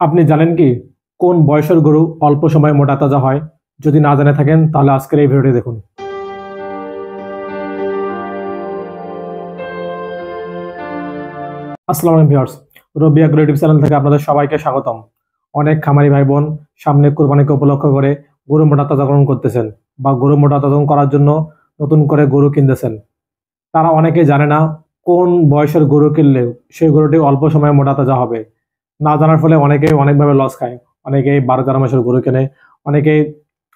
আপনি জানেন কি কোন বয়সের গরু অল্প সময়ে মোটা তাজা হয়? যদি না জেনে থাকেন তাহলে আজকের এই ভিডিওটি দেখুন। আসসালামু আলাইকুম ভিউয়ার্স, রবি এগ্রো ইউটিউব চ্যানেল থেকে আপনাদের সবাইকে স্বাগতম। অনেক খামারি ভাই বোন সামনে কুরবানিকে উপলক্ষ করে গরু মোটা তাজাকরণ করতেছেন বা গরু মোটা তাজাকরণ করার জন্য নতুন করে গরু কিনতেছেন। তারা অনেকেই জানে না কোন বয়সের গরু কিনলে সেই গরুটি অল্প সময়ে মোটা তাজা হবে। না জানার ফলে অনেকেই অনেকভাবে লস খায়। অনেকেই 12-13 মাসের গরু কেনে, অনেকেই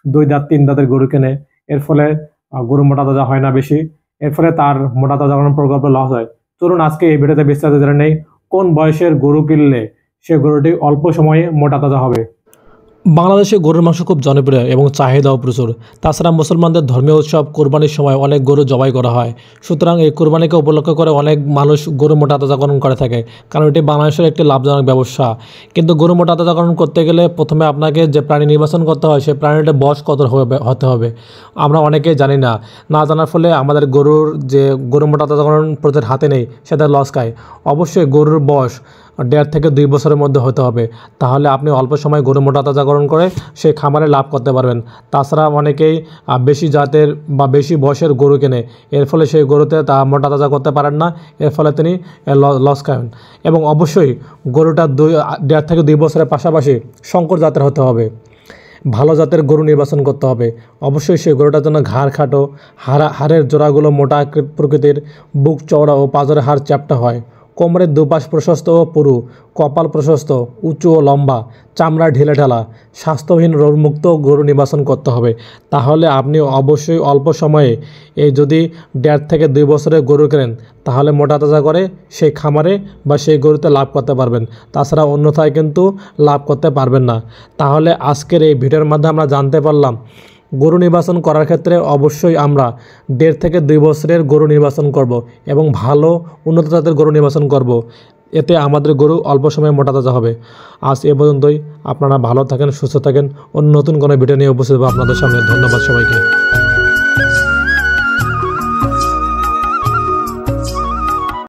2 দাঁত 3 দাঁতের গরু কেনে। এর ফলে গরু মোটা তাজা হয় না বেশি। এর ফলে তার মোটা তাজাকরণ প্রকল্পে লস হয়। চলুন আজকে এই ভিডিওতে বিস্তারিত জেনে নেই কোন বয়সের গরু কিনলে সে গরুটি অল্প সময়ে মোটা তাজা হবে। বাংলাদেশে গরুর মাংস খুব জনপ্রিয় এবং চাহিদাও প্রচুর। তাছাড়া মুসলমানদের ধর্মীয় উৎসব কোরবানির সময় অনেক গরু জবাই করা হয়। সুতরাং এই কোরবানিকে উপলক্ষ করে অনেক মানুষ গরু মোটা তাজাকরণ করে থাকে, কারণ এটি বাংলাদেশের একটি লাভজনক ব্যবসা। কিন্তু গরু মোটা তাজাকরণ করতে গেলে প্রথমে আপনাকে যে প্রাণী নির্বাচন করতে হয় সেই প্রাণীটার বয়স কত হতে হবে আমরা অনেকেই জানি না। না জানার ফলে আমাদের গরুর যে গরু মোটা তাজাকরণ প্রতি হাতে নেই, সেটা লস খায়। অবশ্যই গরুর বয়স 1.5 থেকে 2 বছরের মধ্যে হতে হবে, তাহলে আপনি অল্প সময় গরু মোটা তাজাকরণ করে সেই খামারে লাভ করতে পারবেন। তাছাড়া অনেকেই বেশি জাতের বা বেশি বয়সের গরু কেনে, এর ফলে সেই গরুতে তা মোটা তাজা করতে পারেন না, এর ফলে তিনি লস খান। এবং অবশ্যই গরুটা 1.5 থেকে 2 বছরের পাশাপাশি শঙ্কর জাতের হতে হবে। ভালো জাতের গরু নির্বাচন করতে হবে। অবশ্যই সেই গরুটার জন্য ঘাড় খাটো, হাড়ের জোড়াগুলো মোটা প্রকৃতির, বুক চওড়া ও পাঁজরের হাড় চ্যাপ্টা হয়, কোমরের দুপাশ প্রশস্ত ও পুরু, কপাল প্রশস্ত, উঁচু ও লম্বা, চামড়া ঢিলে ঢালা, স্বাস্থ্যহীন রোগমুক্ত গরু নির্বাচন করতে হবে। তাহলে আপনি অবশ্যই অল্প সময়ে যদি 1.5 থেকে 2 বছরের গরু কেনেন, তাহলে মোটা তাজা করে সেই খামারে বা সেই গরুতে লাভ করতে পারবেন। তাছাড়া অন্যথায় কিন্তু লাভ করতে পারবেন না। তাহলে আজকের এই ভিডিওর মাধ্যমে আমরা জানতে পারলাম গরু নির্বাচন করার ক্ষেত্রে অবশ্যই আমরা 1.5 থেকে 2 বছরের গরু নির্বাচন করব এবং ভালো উন্নত জাতের গরু নির্বাচন করব। এতে আমাদের গরু অল্প সময়ে মোটা তাজা হবে। আজ এ পর্যন্তই। আপনারা ভালো থাকেন, সুস্থ থাকেন। অন্য নতুন কোনো ভিডিও নিয়ে উপস্থিত হবো আপনাদের সামনে। ধন্যবাদ সবাইকে।